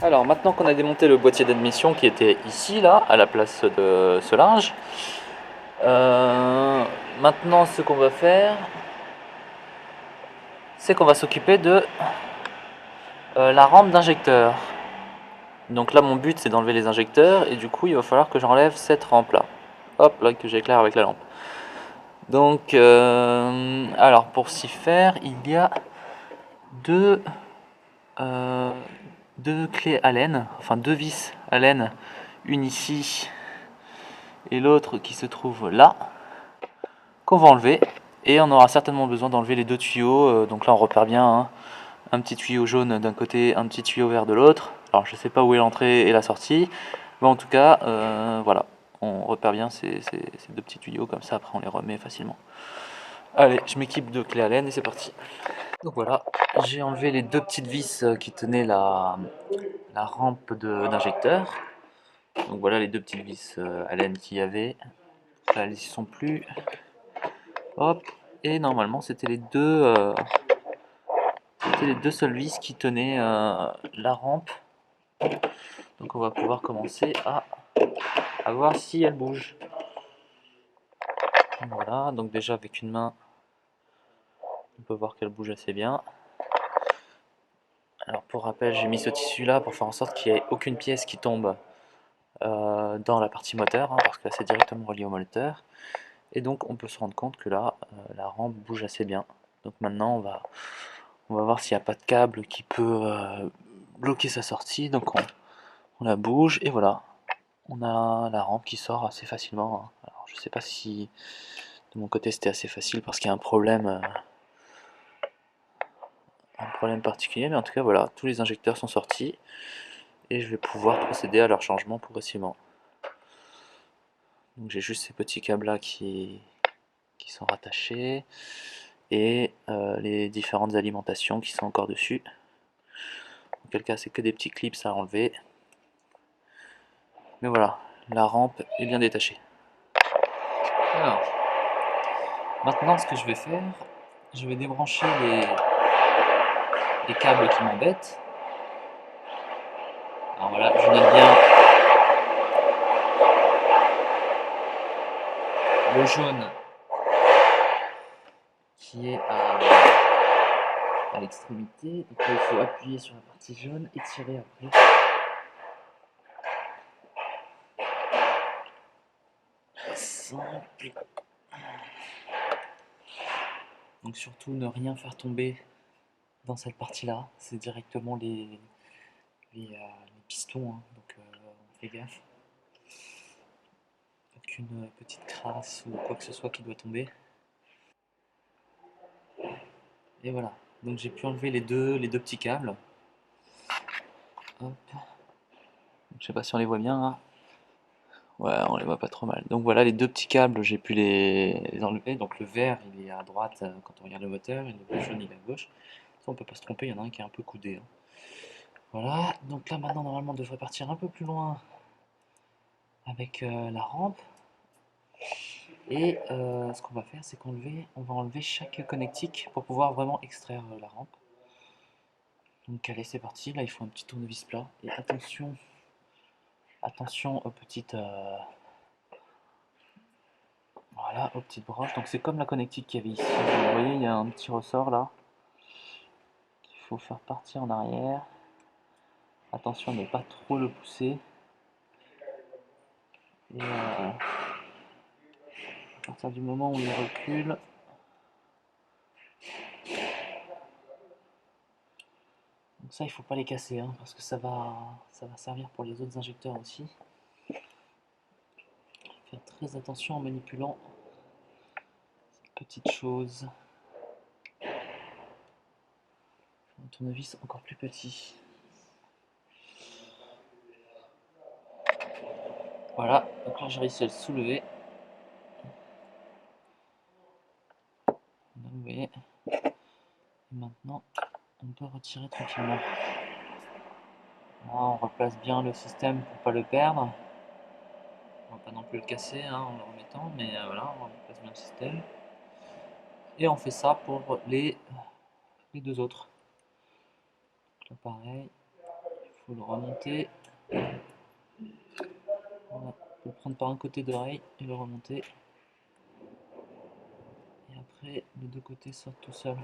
Alors maintenant qu'on a démonté le boîtier d'admission qui était ici, là, à la place de ce linge, euh, maintenant ce qu'on va faire, c'est qu'on va s'occuper de la rampe d'injecteur. Donc là mon but c'est d'enlever les injecteurs et du coup il va falloir que j'enlève cette rampe là. Hop là, que j'éclaire avec la lampe. Donc alors pour s'y faire il y a deux, euh, deux clés Allen, enfin deux vis Allen, une ici et l'autre qui se trouve là, qu'on va enlever. Et on aura certainement besoin d'enlever les deux tuyaux. Donc là on repère bien hein, un petit tuyau jaune d'un côté, un petit tuyau vert de l'autre. Alors je sais pas où est l'entrée et la sortie, mais en tout cas voilà, on repère bien ces deux petits tuyaux, comme ça après on les remet facilement. Allez, je m'équipe de clés Allen et c'est parti. Donc voilà, j'ai enlevé les deux petites vis qui tenaient la rampe d'injecteur. Donc voilà les deux petites vis Allen qu'il y avait. Là, elles n'y sont plus. Hop, et normalement c'était les deux seules vis qui tenaient la rampe. Donc on va pouvoir commencer à voir si elle bouge. Voilà, donc déjà avec une main, on peut voir qu'elle bouge assez bien. Alors pour rappel, j'ai mis ce tissu là pour faire en sorte qu'il n'y ait aucune pièce qui tombe dans la partie moteur, hein, parce que là c'est directement relié au moteur. Et donc on peut se rendre compte que là, la rampe bouge assez bien. Donc maintenant on va voir s'il n'y a pas de câble qui peut bloquer sa sortie. Donc on la bouge et voilà. On a la rampe qui sort assez facilement, hein. Alors je sais pas si de mon côté c'était assez facile parce qu'il y a un problème particulier, mais en tout cas voilà, tous les injecteurs sont sortis et je vais pouvoir procéder à leur changement progressivement. Donc j'ai juste ces petits câbles là qui sont rattachés et les différentes alimentations qui sont encore dessus. En quel cas c'est que des petits clips à enlever. Mais voilà, la rampe est bien détachée. Alors, maintenant ce que je vais faire, je vais débrancher les câbles qui m'embêtent. Alors voilà, je note bien le jaune qui est à l'extrémité. Donc là, il faut appuyer sur la partie jaune et tirer après. Simple. Donc surtout ne rien faire tomber dans cette partie-là. C'est directement les pistons, hein. Donc on fait gaffe. Aucune petite crasse ou quoi que ce soit qui doit tomber. Et voilà. Donc j'ai pu enlever les deux petits câbles. Hop. Je sais pas si on les voit bien là. Ouais, on les voit pas trop mal. Donc voilà, les deux petits câbles, j'ai pu les enlever. Donc le vert, il est à droite quand on regarde le moteur, et le jaune, il est à gauche. Ça, on peut pas se tromper, il y en a un qui est un peu coudé, hein. Voilà, donc là maintenant, normalement, on devrait partir un peu plus loin avec la rampe. Et ce qu'on va faire, c'est on va enlever chaque connectique pour pouvoir vraiment extraire la rampe. Donc allez, c'est parti. Là, il faut un petit tournevis plat. Et attention, attention aux petites... voilà, aux petites broches. Donc c'est comme la connectique qu'il y avait ici. Vous voyez, il y a un petit ressort là qu'il faut faire partir en arrière. Attention à ne pas trop le pousser. Et à partir du moment où il recule, donc ça il faut pas les casser hein, parce que ça va servir pour les autres injecteurs aussi. Faire très attention en manipulant cette petite chose. Un tournevis encore plus petit. Voilà, donc là j'ai réussi à le soulever. Vous voyez. Et maintenant, on peut retirer tranquillement. Là, on replace bien le système pour pas le perdre. On va pas non plus le casser hein, en le remettant, mais voilà, on replace bien le système. Et on fait ça pour les deux autres. Donc là pareil, il faut le remonter. Voilà. Faut le prendre par un côté d'oreille et le remonter. Et après, les deux côtés sortent tout seuls.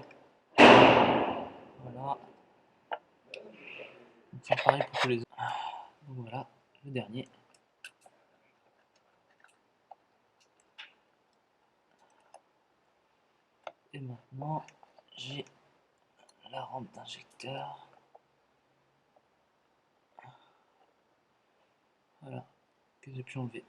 Voilà. C'est pareil pour tous les autres. Donc voilà, le dernier. Et maintenant, j'ai la rampe d'injecteur. Voilà, que j'ai pu enlever.